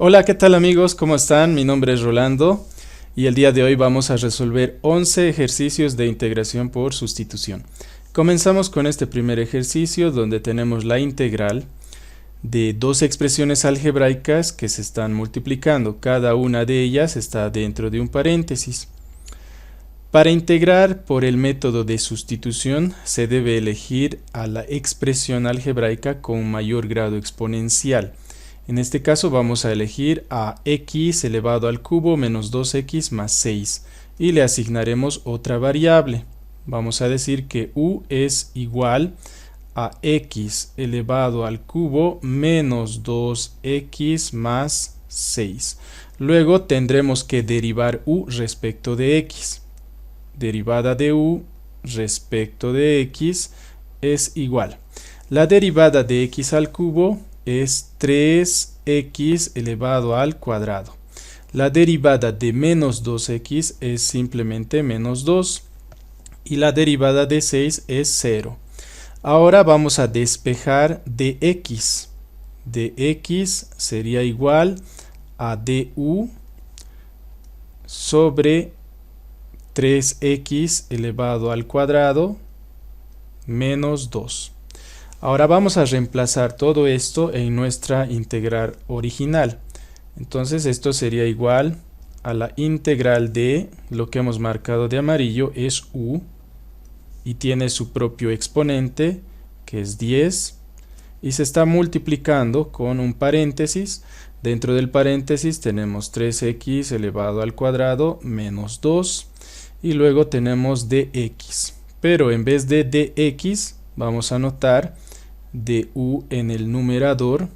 Hola, ¿qué tal amigos? ¿Cómo están? Mi nombre es Rolando y el día de hoy vamos a resolver 11 ejercicios de integración por sustitución. Comenzamos con este primer ejercicio donde tenemos la integral de dos expresiones algebraicas que se están multiplicando. Cada una de ellas está dentro de un paréntesis. Para integrar por el método de sustitución se debe elegir a la expresión algebraica con mayor grado exponencial. En este caso vamos a elegir a x elevado al cubo menos 2x más 6 y le asignaremos otra variable. Vamos a decir que u es igual a x elevado al cubo menos 2x más 6. Luego tendremos que derivar u respecto de x. Derivada de u respecto de x es igual. La derivada de x al cubo es 3x elevado al cuadrado. La derivada de menos 2x es simplemente menos 2 y la derivada de 6 es 0. Ahora vamos a despejar dx. Dx sería igual a du sobre 3x elevado al cuadrado menos 2. Ahora vamos a reemplazar todo esto en nuestra integral original. Entonces esto sería igual a la integral de lo que hemos marcado de amarillo es u y tiene su propio exponente que es 10 y se está multiplicando con un paréntesis. Dentro del paréntesis tenemos 3x elevado al cuadrado menos 2 y luego tenemos dx, pero en vez de dx vamos a anotar du en el numerador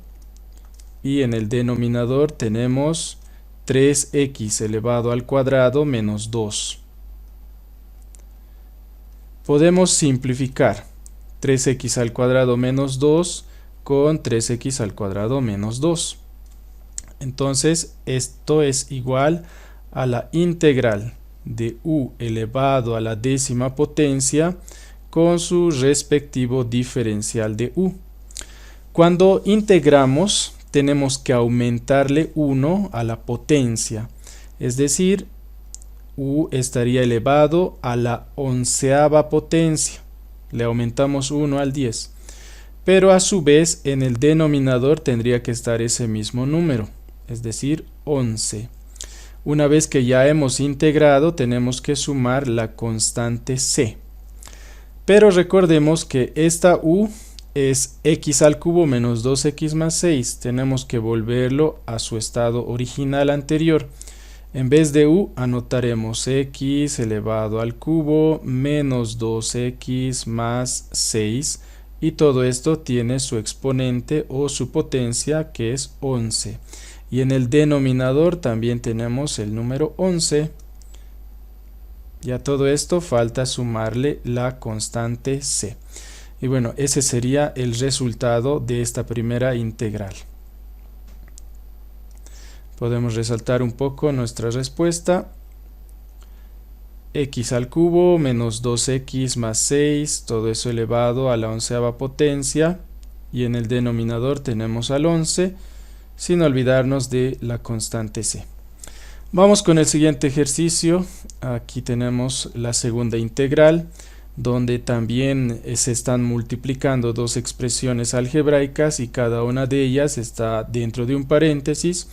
y en el denominador tenemos 3x elevado al cuadrado menos 2. Podemos simplificar 3x al cuadrado menos 2 con 3x al cuadrado menos 2. Entonces esto es igual a la integral de u elevado a la décima potencia con su respectivo diferencial de u. Cuando integramos tenemos que aumentarle 1 a la potencia, es decir, u estaría elevado a la onceava potencia, le aumentamos 1 al 10, pero a su vez en el denominador tendría que estar ese mismo número, es decir, 11. Una vez que ya hemos integrado tenemos que sumar la constante c. Pero recordemos que esta u es x al cubo menos 2x más 6. Tenemos que volverlo a su estado original anterior. En vez de u anotaremos x elevado al cubo menos 2x más 6. Y todo esto tiene su exponente o su potencia que es 11. Y en el denominador también tenemos el número 11. Y a todo esto falta sumarle la constante c. Y bueno, ese sería el resultado de esta primera integral. Podemos resaltar un poco nuestra respuesta. X al cubo menos 2x más 6, todo eso elevado a la onceava potencia. Y en el denominador tenemos al 11, sin olvidarnos de la constante c. Vamos con el siguiente ejercicio. Aquí tenemos la segunda integral, donde también se están multiplicando dos expresiones algebraicas y cada una de ellas está dentro de un paréntesis.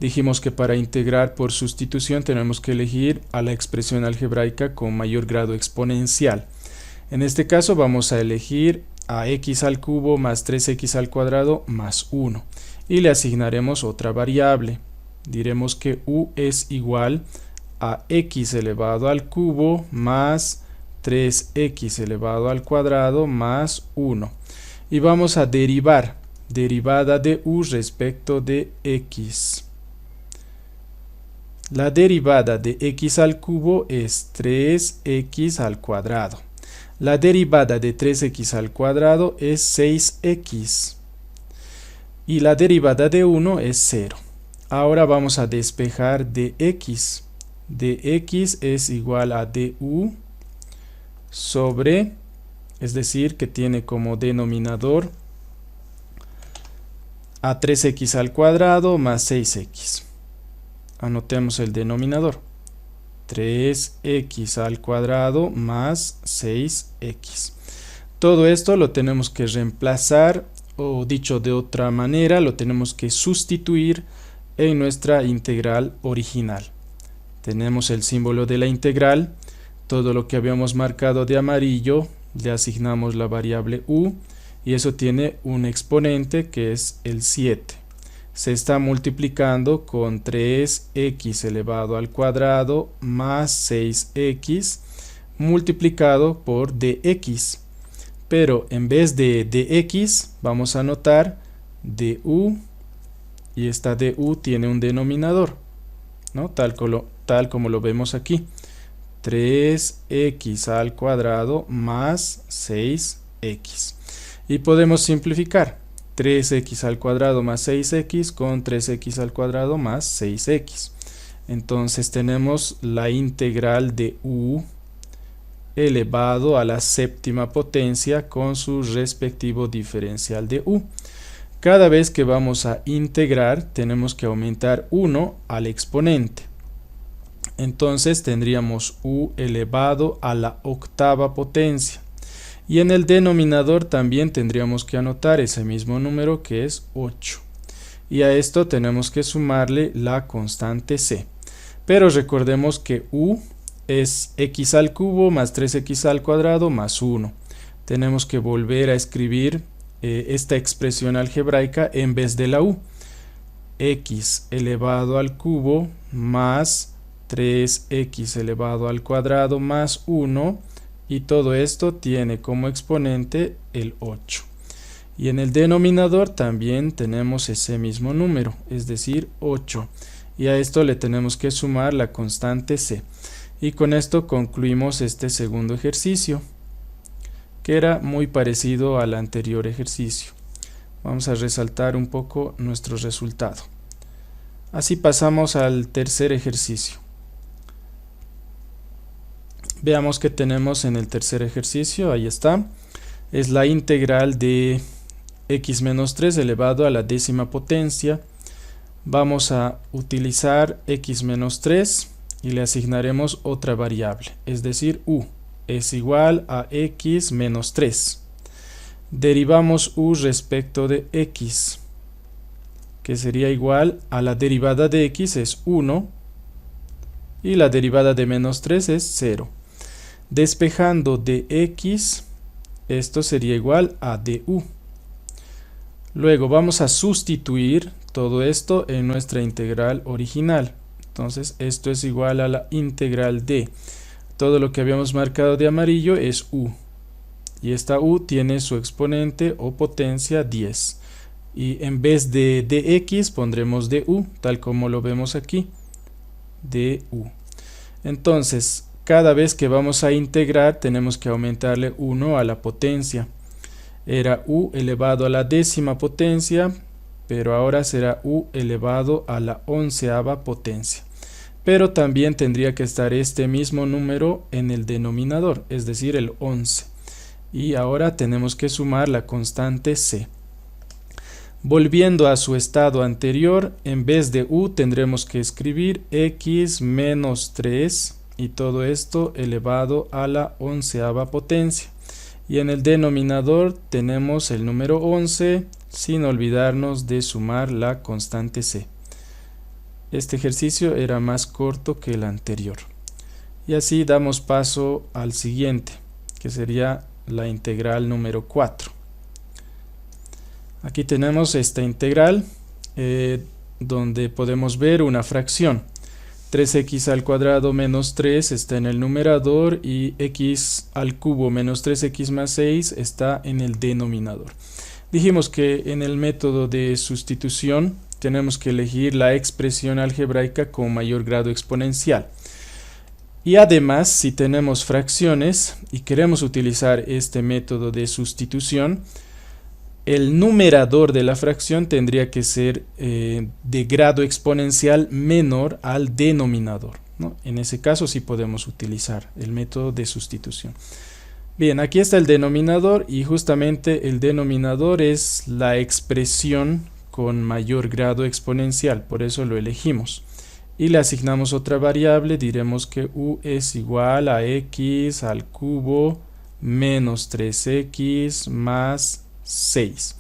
Dijimos que para integrar por sustitución tenemos que elegir a la expresión algebraica con mayor grado exponencial. En este caso vamos a elegir a x al cubo más 3x al cuadrado más 1 y le asignaremos otra variable. Diremos que u es igual a x elevado al cubo más 3x elevado al cuadrado más 1. Y vamos a derivar derivada de u respecto de x. La derivada de x al cubo es 3x al cuadrado. La derivada de 3x al cuadrado es 6x. Y la derivada de 1 es 0. Ahora vamos a despejar dx. Dx es igual a du sobre, es decir, que tiene como denominador a 3x al cuadrado más 6x. Anotemos el denominador. 3x al cuadrado más 6x. Todo esto lo tenemos que reemplazar, o dicho de otra manera, lo tenemos que sustituir en nuestra integral original. Tenemos el símbolo de la integral, todo lo que habíamos marcado de amarillo, le asignamos la variable u, y eso tiene un exponente que es el 7. Se está multiplicando con 3x elevado al cuadrado más 6x multiplicado por dx. Pero en vez de dx vamos a anotar du, y esta du tiene un denominador, ¿no? Tal como lo vemos aquí. 3x al cuadrado más 6x. Y podemos simplificar 3x al cuadrado más 6x con 3x al cuadrado más 6x. Entonces tenemos la integral de u elevado a la séptima potencia con su respectivo diferencial de u. Cada vez que vamos a integrar tenemos que aumentar 1 al exponente. Entonces tendríamos u elevado a la octava potencia. Y en el denominador también tendríamos que anotar ese mismo número, que es 8. Y a esto tenemos que sumarle la constante c. Pero recordemos que u es x al cubo más 3x al cuadrado más 1. Tenemos que volver a escribir esta expresión algebraica en vez de la u. X elevado al cubo más 3x elevado al cuadrado más 1, y todo esto tiene como exponente el 8. Y en el denominador también tenemos ese mismo número, es decir 8. Y a esto le tenemos que sumar la constante c. Y con esto concluimos este segundo ejercicio, que era muy parecido al anterior ejercicio. Vamos a resaltar un poco nuestro resultado. Así pasamos al tercer ejercicio. Veamos qué tenemos en el tercer ejercicio. Ahí está. Es la integral de x menos 3 elevado a la décima potencia. Vamos a utilizar x menos 3 y le asignaremos otra variable, es decir u es igual a x menos 3. Derivamos u respecto de x, que sería igual a la derivada de x es 1 y la derivada de menos 3 es 0. Despejando de x, esto sería igual a du. Luego vamos a sustituir todo esto en nuestra integral original. Entonces esto es igual a la integral de todo lo que habíamos marcado de amarillo es u. Y esta u tiene su exponente o potencia 10. Y en vez de dx pondremos du, tal como lo vemos aquí. du. Entonces, cada vez que vamos a integrar tenemos que aumentarle 1 a la potencia. Era u elevado a la décima potencia, pero ahora será u elevado a la onceava potencia. Pero también tendría que estar este mismo número en el denominador, es decir, el 11. Y ahora tenemos que sumar la constante c. Volviendo a su estado anterior, en vez de u tendremos que escribir x menos 3 y todo esto elevado a la onceava potencia. Y en el denominador tenemos el número 11 sin olvidarnos de sumar la constante c. Este ejercicio era más corto que el anterior. Y así damos paso al siguiente, que sería la integral número 4. Aquí tenemos esta integral donde podemos ver una fracción. 3x al cuadrado menos 3 está en el numerador y x al cubo menos 3x más 6 está en el denominador. Dijimos que en el método de sustitución tenemos que elegir la expresión algebraica con mayor grado exponencial. Y además, si tenemos fracciones y queremos utilizar este método de sustitución, el numerador de la fracción tendría que ser de grado exponencial menor al denominador, ¿no? En ese caso sí podemos utilizar el método de sustitución. Bien, aquí está el denominador y justamente el denominador es la expresión con mayor grado exponencial, por eso lo elegimos. Y le asignamos otra variable, diremos que u es igual a x al cubo menos 3x más 6.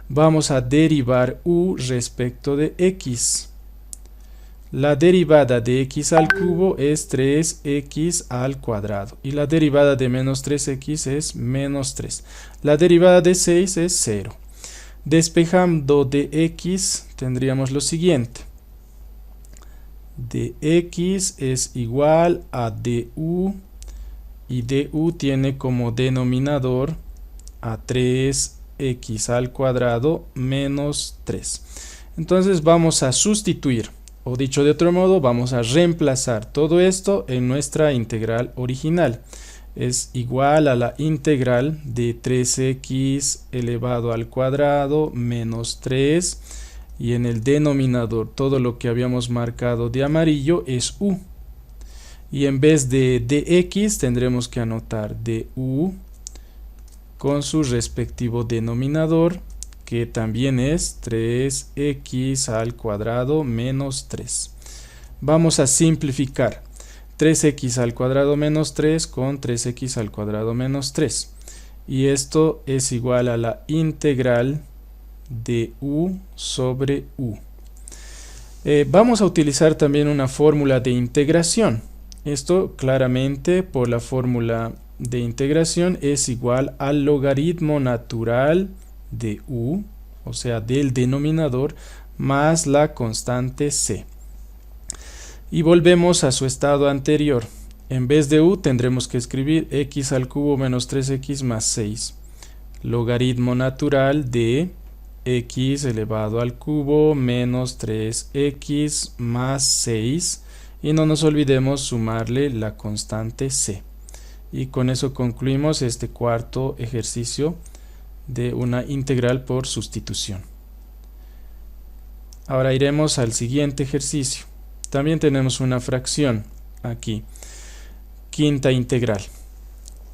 Vamos a derivar u respecto de x. La derivada de x al cubo es 3x al cuadrado y la derivada de menos 3x es menos 3. La derivada de 6 es 0. Despejando de x tendríamos lo siguiente. Dx es igual a du y du tiene como denominador a 3x al cuadrado menos 3. Entonces vamos a sustituir, o dicho de otro modo, vamos a reemplazar todo esto en nuestra integral original. Es igual a la integral de 3x elevado al cuadrado menos 3. Y en el denominador todo lo que habíamos marcado de amarillo es u. Y en vez de dx tendremos que anotar du con su respectivo denominador, que también es 3x al cuadrado menos 3. Vamos a simplificar 3x al cuadrado menos 3 con 3x al cuadrado menos 3. Y esto es igual a la integral de u sobre u. Vamos a utilizar también una fórmula de integración. Esto claramente por la fórmula de integración es igual al logaritmo natural de u, o sea del denominador, más la constante c. Y volvemos a su estado anterior. En vez de u tendremos que escribir x al cubo menos 3x más 6. Logaritmo natural de x elevado al cubo menos 3x más 6, y no nos olvidemos sumarle la constante c. Y con eso concluimos este cuarto ejercicio de una integral por sustitución. Ahora iremos al siguiente ejercicio. También tenemos una fracción aquí. Quinta integral.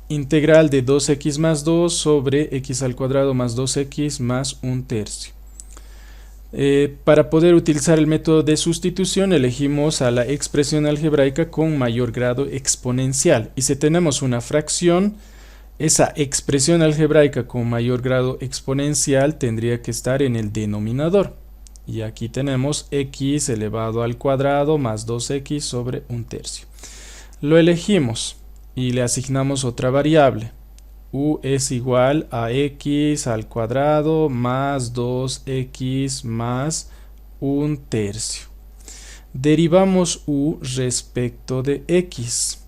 Integral de 2x más 2 sobre x al cuadrado más 2x más 1/3. Para poder utilizar el método de sustitución elegimos a la expresión algebraica con mayor grado exponencial. Y si tenemos una fracción, esa expresión algebraica con mayor grado exponencial tendría que estar en el denominador. Y aquí tenemos x elevado al cuadrado más 2x sobre 1/3. Lo elegimos y le asignamos otra variable. U es igual a x al cuadrado más 2x más 1/3. Derivamos u respecto de x.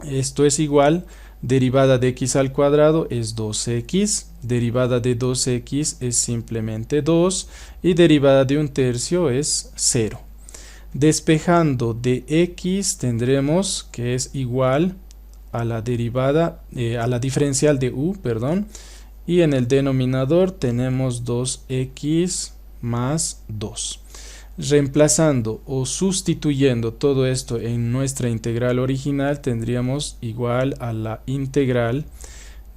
Esto es igual, derivada de x al cuadrado es 2x, derivada de 2x es simplemente 2 y derivada de 1/3 es 0. Despejando de x tendremos que es igual a la derivada, a la diferencial de u, perdón, y en el denominador tenemos 2x más 2. Reemplazando o sustituyendo todo esto en nuestra integral original tendríamos igual a la integral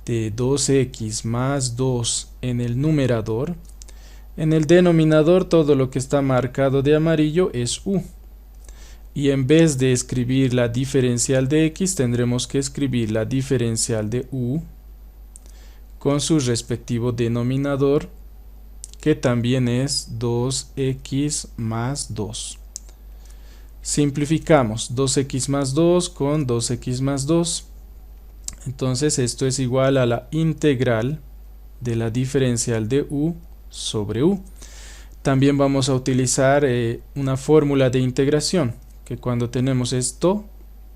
de 2x más 2 en el numerador. En el denominador todo lo que está marcado de amarillo es u. Y en vez de escribir la diferencial de x tendremos que escribir la diferencial de u con su respectivo denominador, que también es 2x más 2. Simplificamos 2x más 2 con 2x más 2. Entonces esto es igual a la integral de la diferencial de u sobre u. También vamos a utilizar una fórmula de integración, que cuando tenemos esto,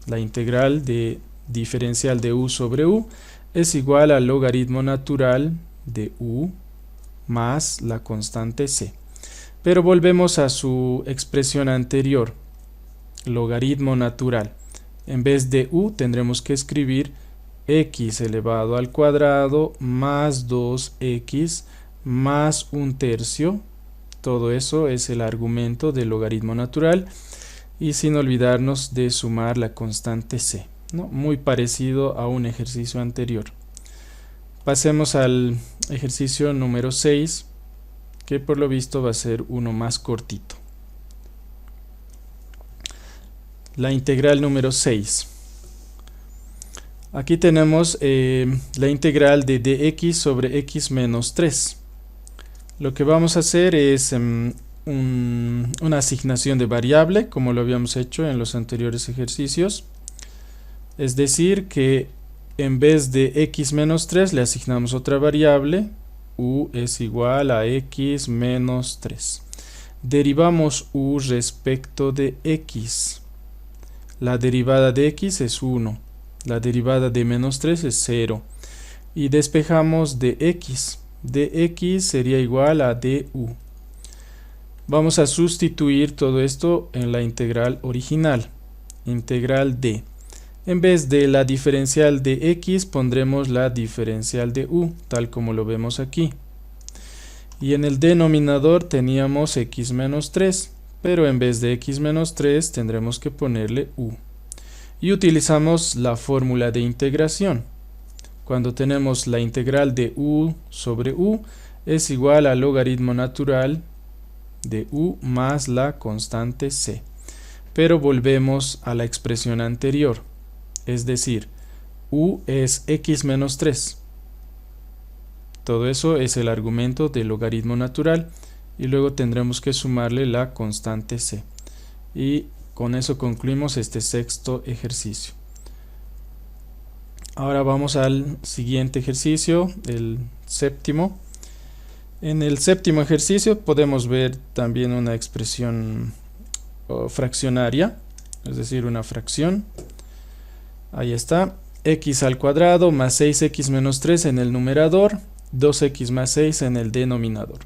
la integral de diferencial de u sobre u es igual al logaritmo natural de u más la constante c. Pero volvemos a su expresión anterior, logaritmo natural. En vez de u tendremos que escribir x elevado al cuadrado más 2x más 1/3. Todo eso es el argumento del logaritmo natural. Y sin olvidarnos de sumar la constante c, ¿no? Muy parecido a un ejercicio anterior. Pasemos al ejercicio número 6. que por lo visto va a ser uno más cortito. La integral número 6. Aquí tenemos la integral de dx sobre x menos 3. Lo que vamos a hacer es una asignación de variable, como lo habíamos hecho en los anteriores ejercicios. Es decir, que en vez de x menos 3 le asignamos otra variable, u es igual a x menos 3. Derivamos u respecto de x. La derivada de x es 1, la derivada de menos 3 es 0. Y despejamos de x. Dx sería igual a du. Vamos a sustituir todo esto en la integral original. Integral d. En vez de la diferencial de x pondremos la diferencial de u, tal como lo vemos aquí. Y en el denominador teníamos x menos 3, pero en vez de x menos 3 tendremos que ponerle u. Y utilizamos la fórmula de integración. Cuando tenemos la integral de u sobre u es igual al logaritmo natural de u más la constante c. Pero volvemos a la expresión anterior. Es decir, u es x menos 3. Todo eso es el argumento del logaritmo natural y luego tendremos que sumarle la constante c. Y con eso concluimos este sexto ejercicio. Ahora vamos al siguiente ejercicio, el séptimo. En el séptimo ejercicio podemos ver también una expresión fraccionaria, es decir, una fracción. Ahí está, x al cuadrado más 6x menos 3 en el numerador, 2x más 6 en el denominador.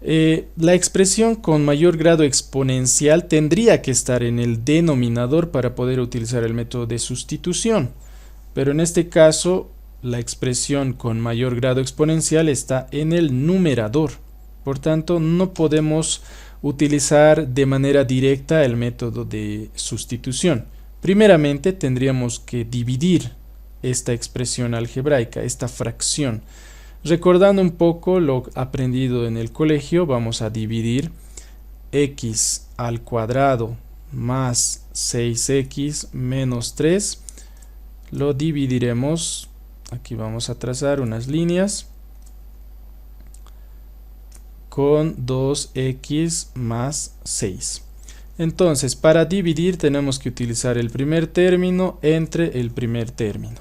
La expresión con mayor grado exponencial tendría que estar en el denominador para poder utilizar el método de sustitución, pero en este caso la expresión con mayor grado exponencial está en el numerador. Por tanto, no podemos utilizar de manera directa el método de sustitución. Primeramente tendríamos que dividir esta expresión algebraica, esta fracción. Recordando un poco lo aprendido en el colegio, vamos a dividir x al cuadrado más 6x menos 3. Lo dividiremos, aquí vamos a trazar unas líneas, con 2x más 6. Entonces, para dividir tenemos que utilizar el primer término entre el primer término.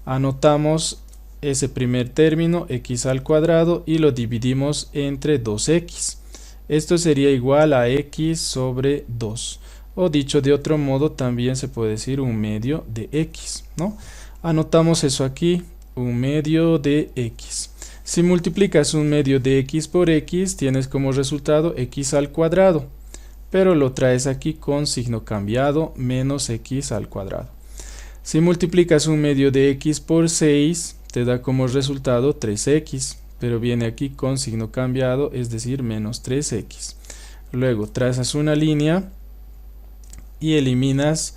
Anotamos ese primer término, x al cuadrado, y lo dividimos entre 2x. Esto sería igual a x sobre 2. O dicho de otro modo, también se puede decir 1/2 de x, ¿no? Anotamos eso aquí, 1/2 de x. Si multiplicas 1/2 de x por x, tienes como resultado x al cuadrado. Pero lo traes aquí con signo cambiado, menos x al cuadrado. Si multiplicas 1/2 de x por 6, te da como resultado 3x, pero viene aquí con signo cambiado, es decir, menos 3x. Luego trazas una línea y eliminas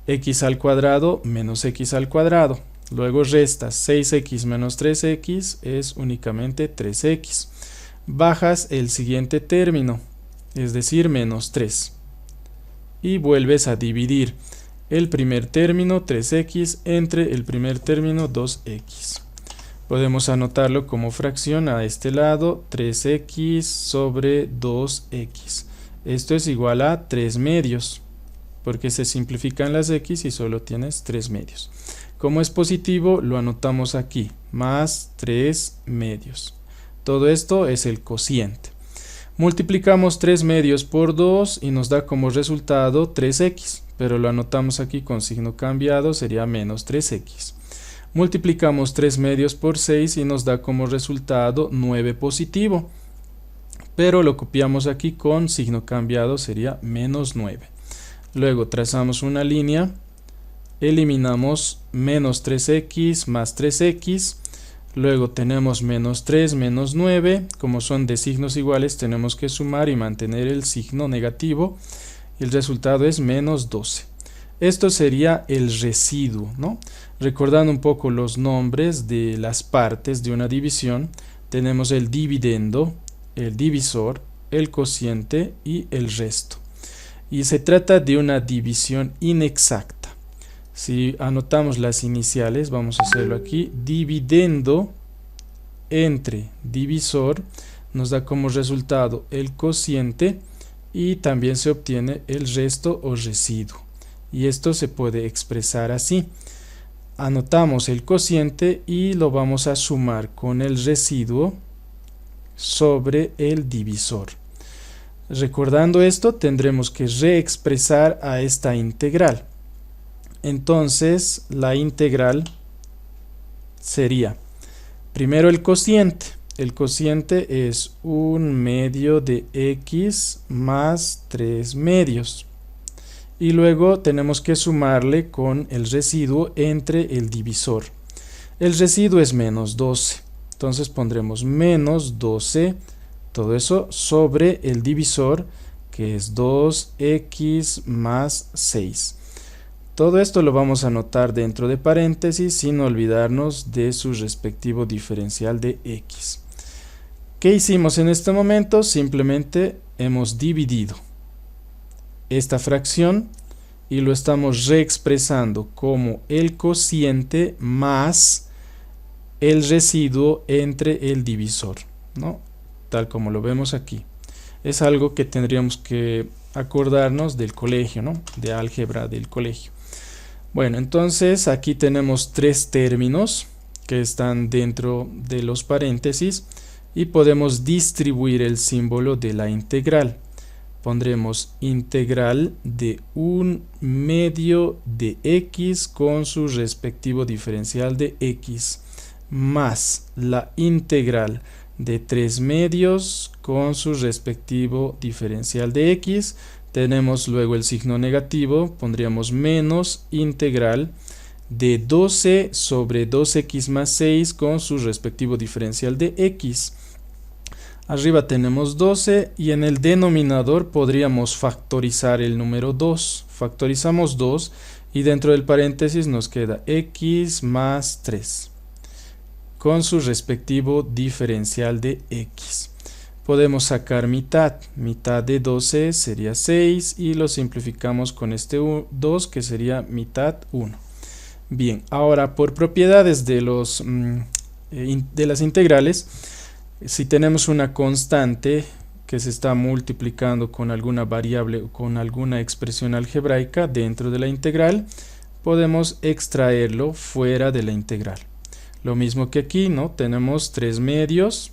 x al cuadrado menos x al cuadrado. Luego restas 6x menos 3x, es únicamente 3x. Bajas el siguiente término, es decir, menos 3. Y vuelves a dividir el primer término 3x entre el primer término 2x. Podemos anotarlo como fracción a este lado, 3x sobre 2x. Esto es igual a 3/2, porque se simplifican las x y solo tienes 3/2. Como es positivo, lo anotamos aquí, más 3/2. Todo esto es el cociente. Multiplicamos 3/2 por 2 y nos da como resultado 3x, pero lo anotamos aquí con signo cambiado, sería menos 3x. Multiplicamos 3/2 por 6 y nos da como resultado 9 positivo, pero lo copiamos aquí con signo cambiado, sería menos 9. Luego trazamos una línea, eliminamos menos 3x más 3x, luego tenemos menos 3 menos 9, como son de signos iguales tenemos que sumar y mantener el signo negativo, y el resultado es menos 12. Esto sería el residuo, ¿no? Recordando un poco los nombres de las partes de una división, tenemos el dividendo, el divisor, el cociente y el resto. Y se trata de una división inexacta. Si anotamos las iniciales, vamos a hacerlo aquí, dividendo entre divisor, nos da como resultado el cociente y también se obtiene el resto o residuo. Y esto se puede expresar así. Anotamos el cociente y lo vamos a sumar con el residuo sobre el divisor. Recordando esto, tendremos que reexpresar a esta integral. Entonces, la integral sería, primero el cociente. El cociente es 1/2 de x más 3/2. Y luego tenemos que sumarle con el residuo entre el divisor. El residuo es menos 12. Entonces pondremos menos 12, todo eso sobre el divisor, que es 2x más 6. Todo esto lo vamos a anotar dentro de paréntesis sin olvidarnos de su respectivo diferencial de x. ¿Qué hicimos en este momento? Simplemente hemos dividido esta fracción y lo estamos reexpresando como el cociente más el residuo entre el divisor, ¿no? Tal como lo vemos aquí. Es algo que tendríamos que acordarnos del colegio, ¿no? De álgebra del colegio. Bueno, entonces aquí tenemos tres términos que están dentro de los paréntesis y podemos distribuir el símbolo de la integral. Pondremos integral de 1/2 de x con su respectivo diferencial de x más la integral de 3/2 con su respectivo diferencial de x. Tenemos luego el signo negativo, pondríamos menos integral de 12 sobre 2x más 6 con su respectivo diferencial de x. Arriba tenemos 12 y en el denominador podríamos factorizar el número 2. Factorizamos 2 y dentro del paréntesis nos queda x más 3 con su respectivo diferencial de x. Podemos sacar mitad. Mitad de 12 sería 6 y lo simplificamos con este 2 que sería mitad 1. Bien, ahora por propiedades de las integrales, si tenemos una constante que se está multiplicando con alguna variable o con alguna expresión algebraica dentro de la integral, podemos extraerlo fuera de la integral. Lo mismo que aquí, ¿no? Tenemos 3/2.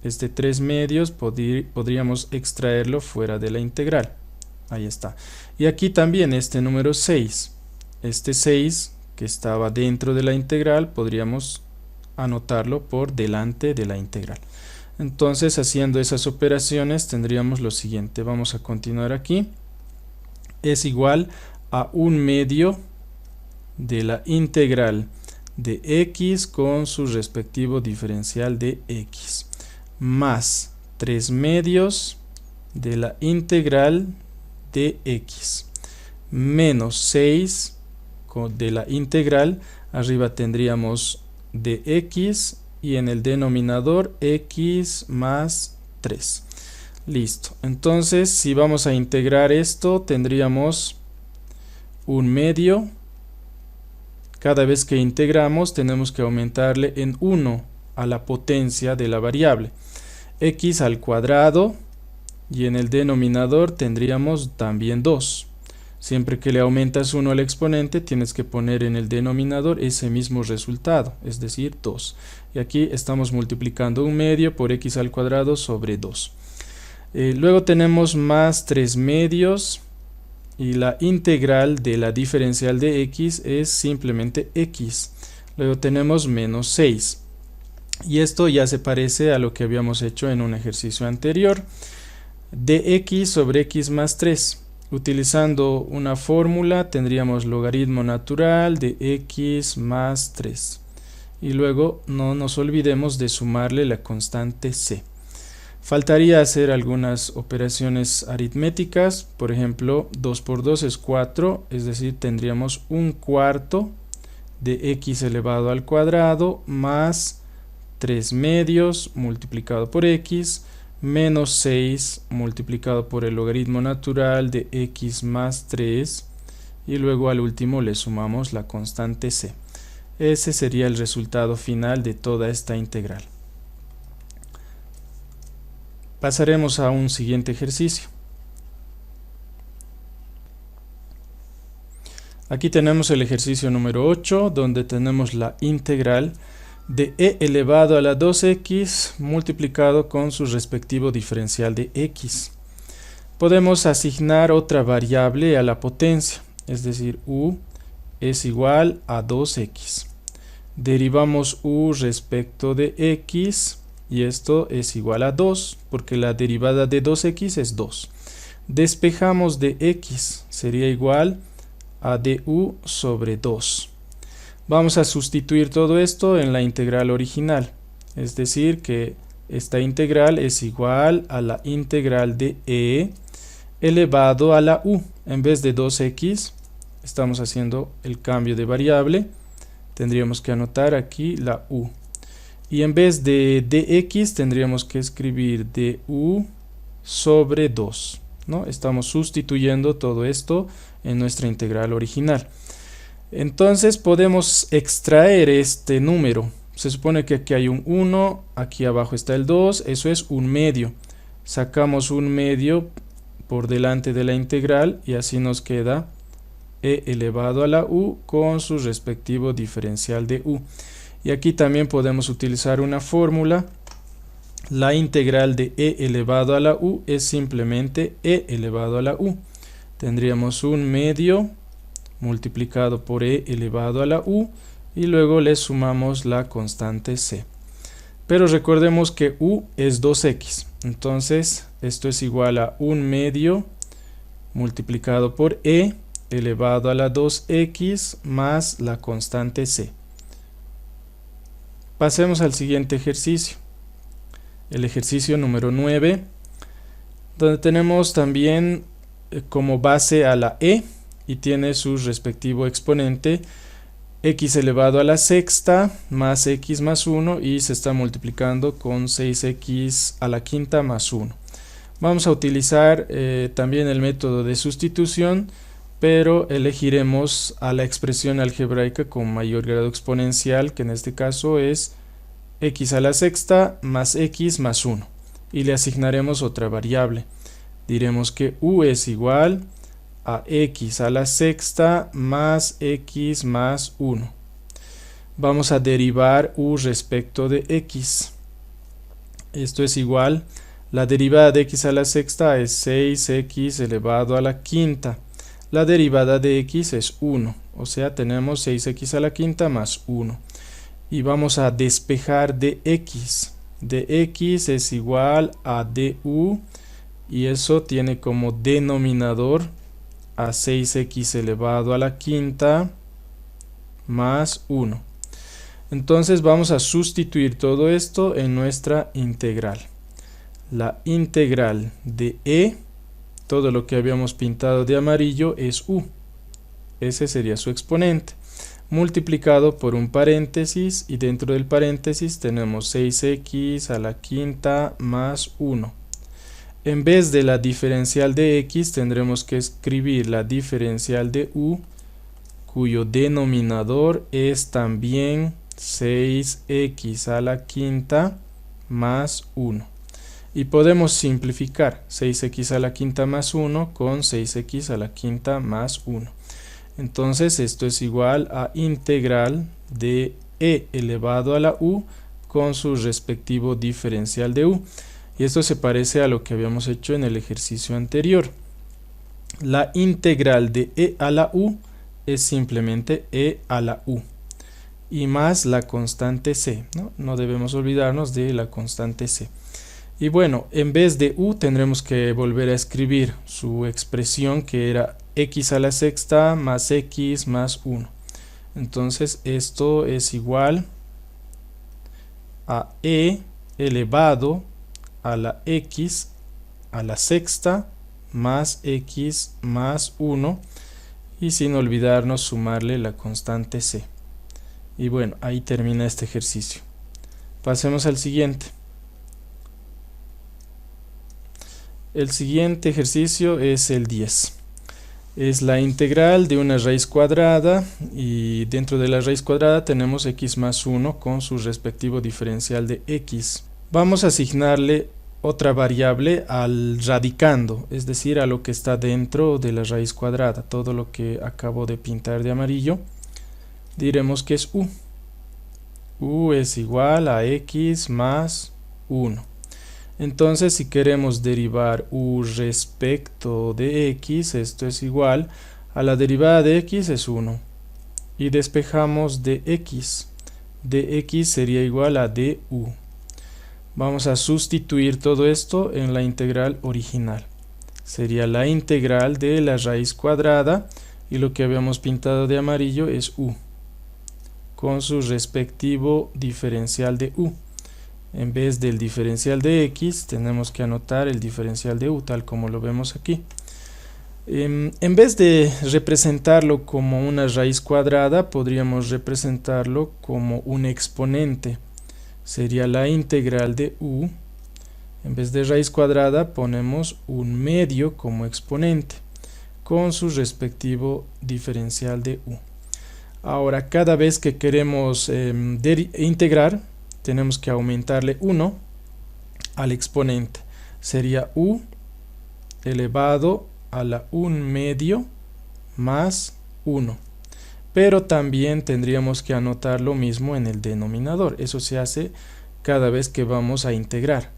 Este 3/2 podríamos extraerlo fuera de la integral. Ahí está. Y aquí también este número 6. Este 6 que estaba dentro de la integral podríamos anotarlo por delante de la integral. Entonces, haciendo esas operaciones tendríamos lo siguiente. Vamos a continuar aquí. Es igual a 1/2 de la integral de x con su respectivo diferencial de x más 3/2 de la integral de x menos 6 de la integral. Arriba tendríamos de x y en el denominador x más 3. Listo. Entonces, si vamos a integrar esto, tendríamos 1/2. Cada vez que integramos tenemos que aumentarle en 1 a la potencia de la variable. X al cuadrado y en el denominador tendríamos también 2. Siempre que le aumentas 1 al exponente tienes que poner en el denominador ese mismo resultado, es decir 2. Y aquí estamos multiplicando 1/2 por x al cuadrado sobre 2. Luego tenemos más 3/2 y la integral de la diferencial de x es simplemente x. Luego tenemos menos 6. Y esto ya se parece a lo que habíamos hecho en un ejercicio anterior. Dx sobre x más 3. Utilizando una fórmula tendríamos logaritmo natural de x más 3. Y luego no nos olvidemos de sumarle la constante c. Faltaría hacer algunas operaciones aritméticas. Por ejemplo, 2 por 2 es 4, es decir, tendríamos 1/4 de x elevado al cuadrado más 3/2 multiplicado por x menos 6 multiplicado por el logaritmo natural de x más 3 y luego al último le sumamos la constante c. Ese sería el resultado final de toda esta integral. Pasaremos a un siguiente ejercicio. Aquí tenemos el ejercicio número 8, donde tenemos la integral de e elevado a la 2x multiplicado con su respectivo diferencial de x. Podemos asignar otra variable a la potencia, es decir, u es igual a 2x. Derivamos u respecto de x y esto es igual a 2, porque la derivada de 2x es 2. Despejamos de x, sería igual a du sobre 2. Vamos a sustituir todo esto en la integral original, es decir que esta integral es igual a la integral de e elevado a la u. En vez de 2x, estamos haciendo el cambio de variable, tendríamos que anotar aquí la u. Y en vez de dx tendríamos que escribir du sobre 2, ¿no? Estamos sustituyendo todo esto en nuestra integral original. Entonces podemos extraer este número. Se supone que aquí hay un 1, aquí abajo está el 2, eso es un medio. Sacamos un medio por delante de la integral y así nos queda e elevado a la u con su respectivo diferencial de u. Y aquí también podemos utilizar una fórmula. La integral de e elevado a la u es simplemente e elevado a la u. Tendríamos un medio multiplicado por e elevado a la u y luego le sumamos la constante c. Pero recordemos que u es 2x, entonces esto es igual a un medio multiplicado por e elevado a la 2x más la constante c. Pasemos al siguiente ejercicio, el ejercicio número 9, donde tenemos también como base a la e y tiene su respectivo exponente x elevado a la sexta más x más 1 y se está multiplicando con 6x a la quinta más 1. Vamos a utilizar también el método de sustitución, pero elegiremos a la expresión algebraica con mayor grado exponencial, que en este caso es x a la sexta más x más 1, y le asignaremos otra variable. Diremos que u es igual a x a la sexta más x más 1. Vamos a derivar u respecto de x. Esto es igual, la derivada de x a la sexta es 6x elevado a la quinta. La derivada de x es 1, o sea tenemos 6x a la quinta más 1. Y vamos a despejar de x. De x es igual a du y eso tiene como denominador a 6x elevado a la quinta más 1. Entonces vamos a sustituir todo esto en nuestra integral. La integral de e, todo lo que habíamos pintado de amarillo es u. Ese sería su exponente. Multiplicado por un paréntesis y dentro del paréntesis tenemos 6x a la quinta más 1. En vez de la diferencial de x tendremos que escribir la diferencial de u, cuyo denominador es también 6x a la quinta más 1. Y podemos simplificar 6x a la quinta más 1 con 6x a la quinta más 1. Entonces esto es igual a integral de e elevado a la u con su respectivo diferencial de u. Y esto se parece a lo que habíamos hecho en el ejercicio anterior. La integral de e a la u es simplemente e a la u. Y más la constante c, ¿no? No debemos olvidarnos de la constante c. Y bueno, en vez de u tendremos que volver a escribir su expresión que era x a la sexta más x más 1. Entonces esto es igual a e elevado a la x a la sexta más x más 1 y sin olvidarnos sumarle la constante c. Y bueno, ahí termina este ejercicio. Pasemos al siguiente. El siguiente ejercicio es el 10. Es la integral de una raíz cuadrada y dentro de la raíz cuadrada tenemos x más 1 con su respectivo diferencial de x. Vamos a asignarle otra variable al radicando, es decir, a lo que está dentro de la raíz cuadrada. Todo lo que acabo de pintar de amarillo, diremos que es u. U es igual a x más 1. Entonces, si queremos derivar u respecto de x, esto es igual a la derivada de x es 1. Y despejamos de x. De x sería igual a du. Vamos a sustituir todo esto en la integral original. Sería la integral de la raíz cuadrada y lo que habíamos pintado de amarillo es u, con su respectivo diferencial de u. En vez del diferencial de x, tenemos que anotar el diferencial de u, tal como lo vemos aquí. En vez de representarlo como una raíz cuadrada, podríamos representarlo como un exponente. Sería la integral de u. En vez de raíz cuadrada, ponemos un medio como exponente, con su respectivo diferencial de u. Ahora, cada vez que queremos integrar, tenemos que aumentarle 1 al exponente. Sería u elevado a la 1 medio más 1. Pero también tendríamos que anotar lo mismo en el denominador. Eso se hace cada vez que vamos a integrar.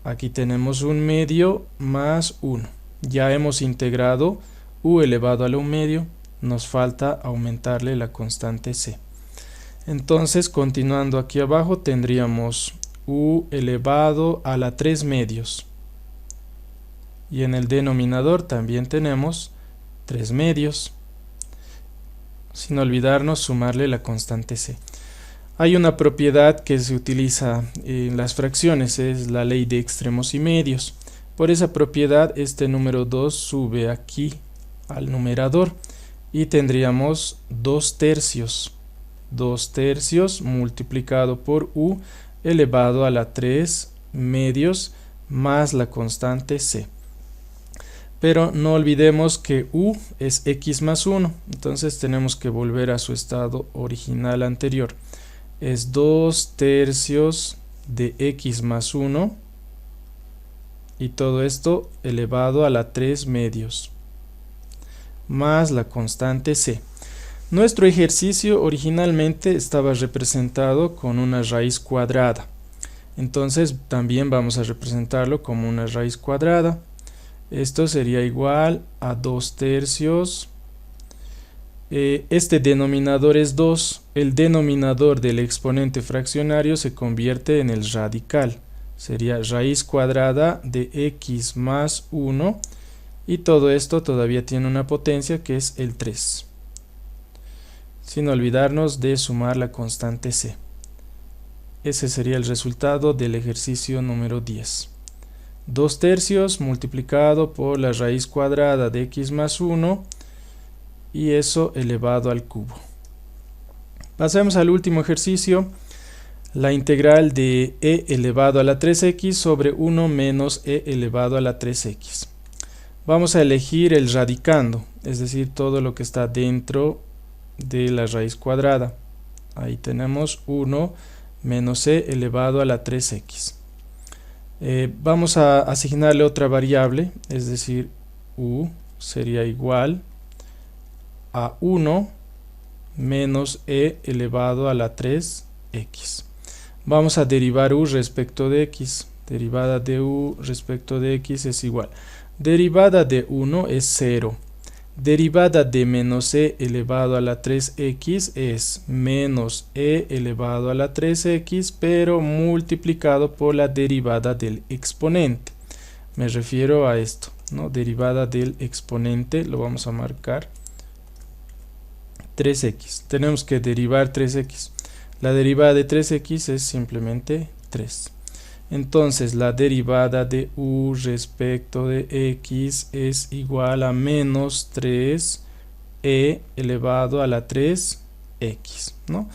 Aquí tenemos 1 medio más 1. Ya hemos integrado u elevado a la 1 medio. Nos falta aumentarle la constante c. Entonces, continuando aquí abajo, tendríamos u elevado a la 3 medios. Y en el denominador también tenemos 3 medios. Sin olvidarnos sumarle la constante c. Hay una propiedad que se utiliza en las fracciones, es la ley de extremos y medios. Por esa propiedad, este número 2 sube aquí al numerador y tendríamos 2 tercios. 2 tercios multiplicado por u elevado a la 3 medios más la constante c. Pero no olvidemos que u es x más 1, entonces tenemos que volver a su estado original anterior. Es 2 tercios de x más 1 y todo esto elevado a la 3 medios más la constante c. Nuestro ejercicio originalmente estaba representado con una raíz cuadrada. Entonces también vamos a representarlo como una raíz cuadrada. Esto sería igual a 2 tercios. Este denominador es 2. El denominador del exponente fraccionario se convierte en el radical. Sería raíz cuadrada de x más 1. Y todo esto todavía tiene una potencia que es el 3. Sin olvidarnos de sumar la constante c. Ese sería el resultado del ejercicio número 10. 2 tercios multiplicado por la raíz cuadrada de x más 1 y eso elevado al cubo. Pasemos al último ejercicio. La integral de e elevado a la 3x sobre 1 menos e elevado a la 3x. Vamos a elegir el radicando, es decir, todo lo que está dentro de la raíz cuadrada. Ahí tenemos 1 menos e elevado a la 3x. Vamos a asignarle otra variable, es decir, u sería igual a 1 menos e elevado a la 3x. Vamos a derivar u respecto de x. Derivada de u respecto de x es igual. Derivada de 1 es 0. Derivada de menos e elevado a la 3x es menos e elevado a la 3x, pero multiplicado por la derivada del exponente. Me refiero a esto, ¿no? Derivada del exponente, lo vamos a marcar 3x. Tenemos que derivar 3x. La derivada de 3x es simplemente 3. Entonces la derivada de u respecto de x es igual a menos 3e elevado a la 3x, ¿no?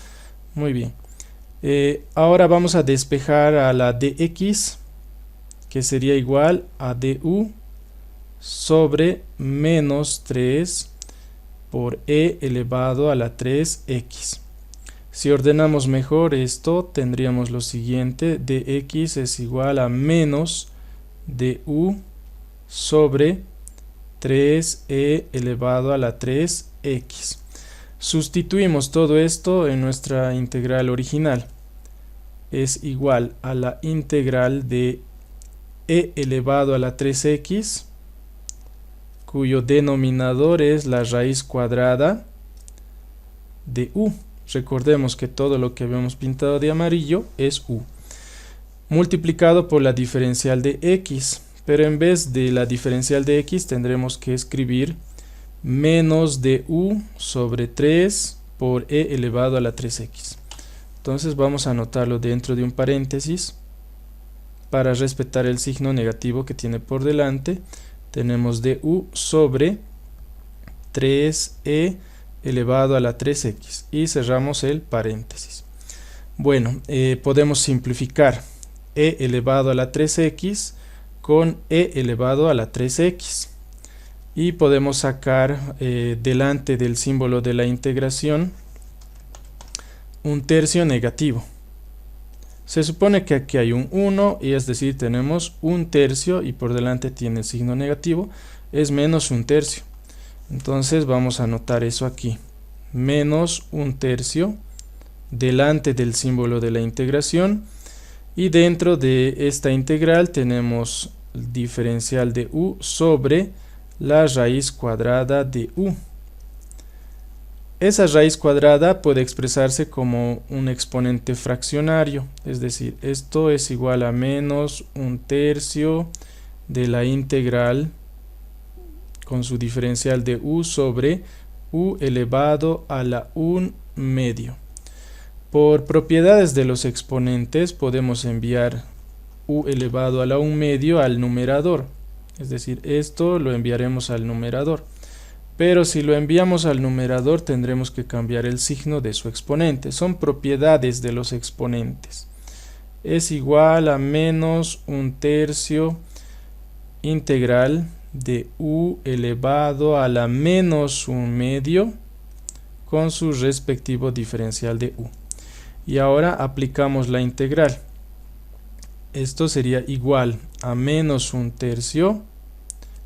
Muy bien. Ahora vamos a despejar a la de x. que sería igual a du sobre menos 3 por e elevado a la 3x. Si ordenamos mejor esto, tendríamos lo siguiente: dx es igual a menos du sobre 3e elevado a la 3x. Sustituimos todo esto en nuestra integral original. Es igual a la integral de e elevado a la 3x, cuyo denominador es la raíz cuadrada de u. Recordemos que todo lo que habíamos pintado de amarillo es u, multiplicado por la diferencial de x, pero en vez de la diferencial de x tendremos que escribir menos du sobre 3 por e elevado a la 3x. Entonces vamos a anotarlo dentro de un paréntesis para respetar el signo negativo que tiene por delante. Tenemos du sobre 3e elevado a la 3x y cerramos el paréntesis. Bueno, podemos simplificar e elevado a la 3x con e elevado a la 3x y podemos sacar delante del símbolo de la integración un tercio negativo. Se supone que aquí hay un 1, y es decir, tenemos un tercio y por delante tiene el signo negativo, es menos un tercio. Entonces vamos a anotar eso aquí, menos un tercio delante del símbolo de la integración, y dentro de esta integral tenemos el diferencial de u sobre la raíz cuadrada de u. Esa raíz cuadrada puede expresarse como un exponente fraccionario, es decir, esto es igual a menos un tercio de la integral con su diferencial de u sobre u elevado a la 1 medio. Por propiedades de los exponentes podemos enviar u elevado a la 1 medio al numerador, es decir, esto lo enviaremos al numerador. Pero si lo enviamos al numerador tendremos que cambiar el signo de su exponente. Son propiedades de los exponentes. Es igual a menos un tercio integral de u elevado a la menos 1 medio con su respectivo diferencial de u. Y ahora aplicamos la integral. Esto sería igual a menos un tercio.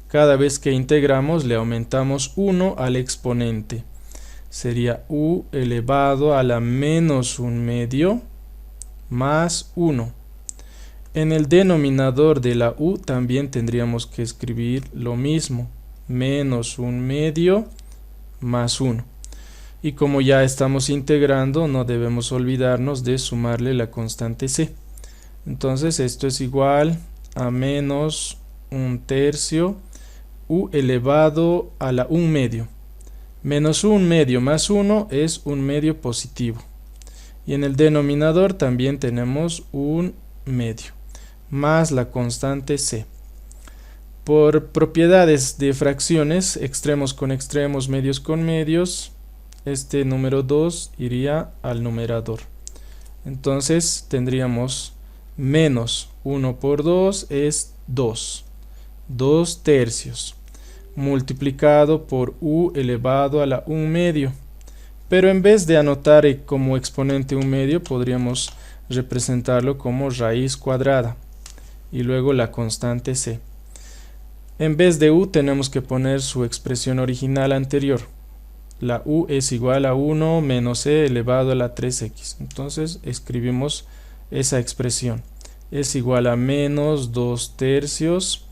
Cada vez que integramos le aumentamos 1 al exponente. Sería u elevado a la menos 1 medio más 1. En el denominador de la u también tendríamos que escribir lo mismo. Menos 1 medio más 1. Y como ya estamos integrando, no debemos olvidarnos de sumarle la constante c. Entonces esto es igual a menos un tercio u elevado a la 1 medio. Menos 1 medio más 1 es 1 medio positivo. Y en el denominador también tenemos 1 medio, más la constante c. Por propiedades de fracciones, extremos con extremos, medios con medios, este número 2 iría al numerador. Entonces tendríamos menos 1 por 2 es 2. 2 tercios multiplicado por u elevado a la 1 medio, pero en vez de anotar como exponente 1 medio podríamos representarlo como raíz cuadrada y luego la constante c. En vez de u tenemos que poner su expresión original anterior. La u es igual a 1 menos e elevado a la 3x. Entonces escribimos esa expresión. Es igual a menos 2 tercios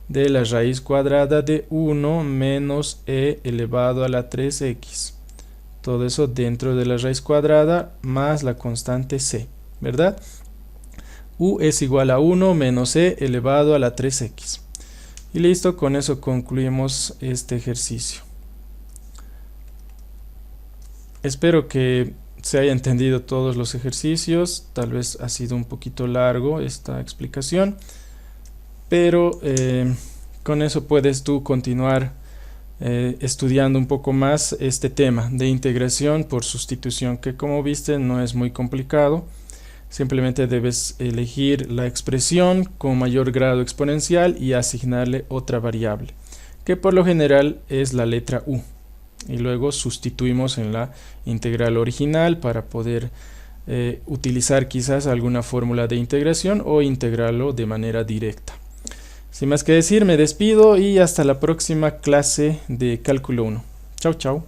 de la raíz cuadrada de 1 menos e elevado a la 3x. Todo eso dentro de la raíz cuadrada más la constante c, ¿verdad? U es igual a 1 menos e elevado a la 3x. Y listo, con eso concluimos este ejercicio. Espero que se haya entendido todos los ejercicios. Tal vez ha sido un poquito largo esta explicación, pero con eso puedes tú continuar estudiando un poco más este tema de integración por sustitución, que como viste no es muy complicado. Simplemente debes elegir la expresión con mayor grado exponencial y asignarle otra variable, que por lo general es la letra u. Y luego sustituimos en la integral original para poder utilizar quizás alguna fórmula de integración o integrarlo de manera directa. Sin más que decir, me despido y hasta la próxima clase de Cálculo 1. Chau, chau.